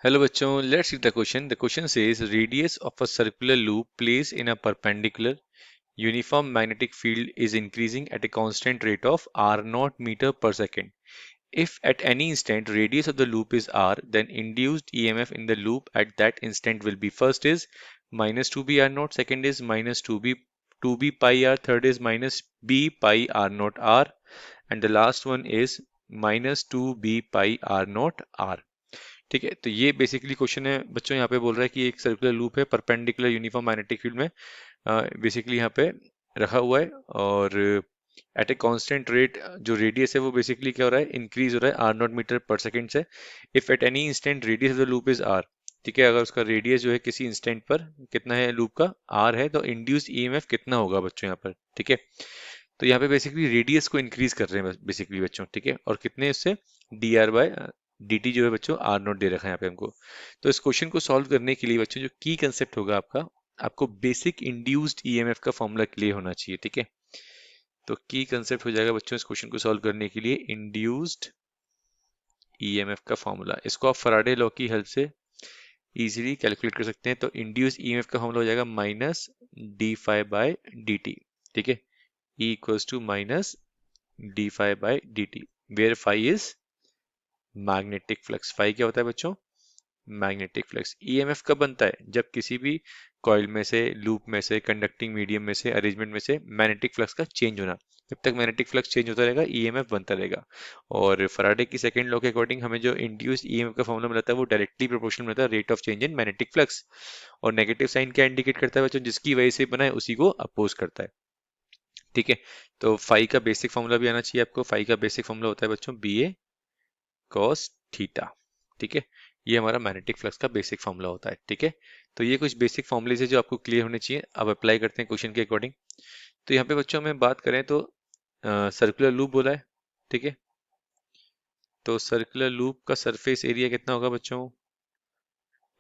Hello बच्चों, let's see the question. The question says radius of a circular loop placed in a perpendicular uniform magnetic field is increasing at a constant rate of r naught meter per second. If at any instant radius of the loop is r, then induced EMF in the loop at that instant will be first is minus 2b r naught, second is minus 2b pi r, third is minus b pi r naught r, and the last one is minus 2b pi r naught r. ठीक है, तो ये basically question है बच्चों। यहाँ पे बोल रहा है कि एक सर्कुलर लूप है परपेंडिकुलर यूनिफॉर्म मैग्नेटिक फील्ड में बेसिकली यहाँ पे रखा हुआ है, और एट ए कांस्टेंट रेट जो रेडियस है वो बेसिकली क्या हो रहा है, इंक्रीज हो रहा है R naught metre per second से। If at any instant radius of the loop is R, ठीक है, अगर उसका रेडियस जो है किसी इंस्टेंट पर कितना है लूप का, आर है, तो इंड्यूस ईएमएफ कितना होगा बच्चों यहाँ पर। ठीक है, तो यहाँ पे बेसिकली रेडियस को इंक्रीज कर रहे हैं बेसिकली बच्चों। ठीक है, और कितने इससे D are by D T जो है बच्चों आर नोट दे रखा है यहाँ पे हमको। तो इस क्वेश्चन को सॉल्व करने के लिए बच्चों जो की कंसेप्ट होगा आपका, आपको बेसिक इंड्यूस्ड ईएमएफ का फॉर्मूला क्लियर होना चाहिए। ठीक है, तो की कंसेप्ट हो जाएगा बच्चों इस क्वेश्चन को सॉल्व करने के लिए इंड्यूस्ड ईएमएफ का फॉर्मूला। इसको आप फराडे लॉ की हेल्प से इजीली कैलकुलेट कर सकते हैं। तो इंड्यूस्ड ईएमएफ का फॉर्मूला हो जाएगा minus d five by D T. ठीक है, E equals to minus d phi by dt, where phi is magnetic flux. Phi क्या होता है बच्चों, मैग्नेटिक फ्लक्स। ईएमएफ कब बनता है, जब किसी भी कॉइल में से, लूप में से, कंडक्टिंग मीडियम में से, अरेंजमेंट में से मैग्नेटिक फ्लक्स का चेंज होना। जब तक मैग्नेटिक फ्लक्स चेंज होता रहेगा ईएमएफ बनता रहेगा। और फराडे की सेकंड लॉ के अकॉर्डिंग हमें जो इंड्यूस्ड ईएमएफ का फॉर्मूला मिलता है वो डायरेक्टली प्रोपोर्शनल मिलता है rate of change in magnetic flux. और नेगेटिव साइन क्या इंडिकेट करता है बच्चों, जिसकी वजह से बना है उसी को अपोज करता है। ठीक है, तो फाई का बेसिक फॉर्मूला भी आना चाहिए आपको। फाई का बेसिक फॉर्मूला होता है बच्चों बी ए कॉस थीटा। ठीक है, ये हमारा मैग्नेटिक फ्लक्स का बेसिक फॉर्मूला होता है। ठीक है, तो ये कुछ बेसिक फॉर्मूले है जो आपको क्लियर होने चाहिए। अब अप्लाई करते हैं क्वेश्चन के अकॉर्डिंग। तो यहाँ पे बच्चों में बात करें तो सर्कुलर लूप बोला है। ठीक है, तो सर्कुलर लूप का सरफेस एरिया कितना होगा बच्चों,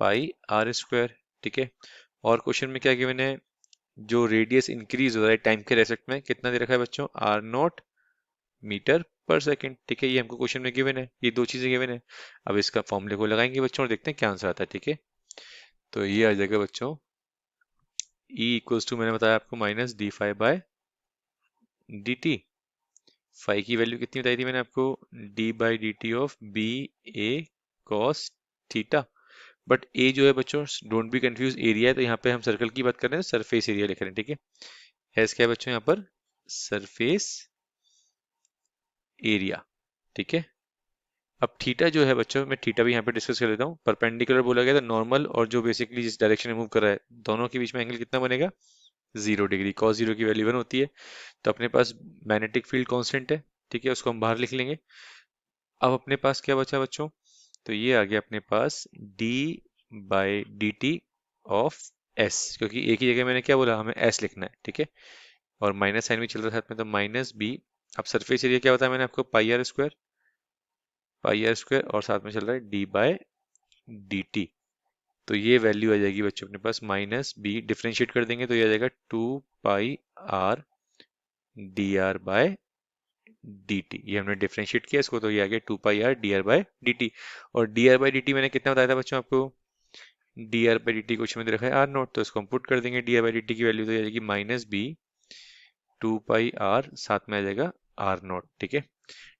पाई आर स्क्वायर। ठीक है, और क्वेश्चन में क्या गिवन है, जो रेडियस इंक्रीज हो रहा है टाइम के रेस्पेक्ट में, कितना दे रखा है बच्चों, आर नॉट मीटर पर सेकंड। ठीक है, ये हमको क्वेश्चन में गिवन है, ये दो चीजें गिवन है। अब इसका फॉर्मूले को लगाएंगे बच्चों और देखते हैं क्या आंसर आता है। ठीक है, तो ये आ जाएगा बच्चों E इक्वल्स टू, मैंने बताया आपको minus d five by D t. Five की वैल्यू कितनी बताई थी मैंने आपको, d by d t of b a cos theta. But ए जो है बच्चों, डोंट बी कंफ्यूज, एरिया है, तो यहाँ पे हम सर्कल की बात कर रहे हैं, सरफेस एरिया लिख रहे हैं। ठीक है, एस क्या है बच्चों यहाँ पर, सरफेस एरिया। ठीक है, अब थीटा जो है बच्चों, मैं थीटा भी यहाँ पे डिस्कस कर लेता हूँ। परपेंडिकुलर बोला गया था नॉर्मल, और जो बेसिकली जिस डायरेक्शन में मूव कर रहा है, दोनों के बीच में एंगल कितना बनेगा, 0 डिग्री। कॉस जीरो की वैल्यू 1 होती है। तो अपने पास मैग्नेटिक फील्ड कांस्टेंट है। ठीक है, उसको हम बाहर लिख लेंगे। अब अपने पास क्या बचा बच्चों, तो ये आ गया अपने पास d by d t of s, क्योंकि एक ही जगह मैंने क्या बोला, हमें s लिखना है। ठीक है, और माइनस साइन भी चल रहा है साथ में, तो माइनस b। अब सरफेस एरिया क्या बताया मैंने आपको, pi r square, pi r square, और साथ में चल रहा है d बाय डी टी। तो ये वैल्यू आ जाएगी बच्चों अपने पास माइनस बी, डिफ्रेंशिएट कर देंगे तो ये आ जाएगा 2 pi r d are by D t. ये हमने डिफ्रेंशिएट किया इसको, तो ये आ गया 2 pi r d are by D t. और d are by D t मैंने कितना बताया था बच्चों आपको, d r by d t question में दे रखा है आर नोट, तो इसको हम पुट कर देंगे। D r by d T की वैल्यू तो आ जाएगी माइनस बी 2 पाई आर, साथ में आ जाएगा आर नोट। ठीक है,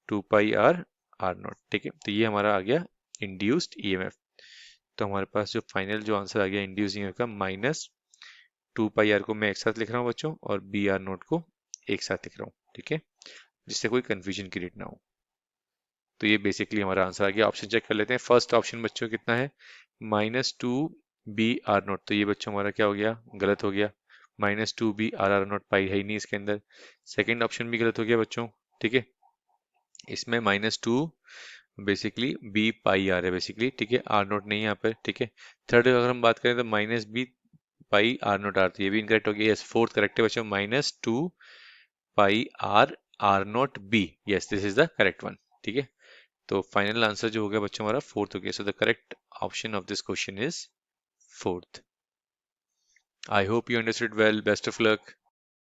2 पाई आर आर नोट। ठीक है, तो ये हमारा आ गया इंड्यूस्ड ईएमएफ। तो हमारे पास जो फाइनल जो आंसर आ गया इंड्यूस ईएमएफ का, माइनस 2 पाई आर को मैं एक साथ लिख रहा हूँ बच्चों, और बी आर नोट को एक साथ लिख रहा हूँ। ठीक है, जिससे कोई कंफ्यूजन क्रिएट ना हो। तो ये बेसिकली हमारा आंसर आ गया। ऑप्शन चेक कर लेते हैं। फर्स्ट ऑप्शन बच्चों कितना है, -2 बी आर नोट, तो ये बच्चों हमारा क्या हो गया, गलत हो गया। -2 बी आर आर नोट, पाई है ही नहीं इसके अंदर। सेकेंड ऑप्शन भी गलत हो गया बच्चों। ठीक है, इसमें -2 बेसिकली बी पाई आर है बेसिकली। ठीक है, आर नोट नहीं है यहाँ पर। ठीक है, थर्ड अगर हम बात करें तो -b pi are naught R, तो ये भी इनकरेक्ट हो गया। यस, फोर्थ करेक्ट है बच्चों, -2 pi are note B. Yes, this is the correct one. ठीक है, तो फाइनल आंसर जो हो गया बच्चों हमारा फोर्थ हो गया। So the correct option of this question is fourth. I hope you understood well, best of luck.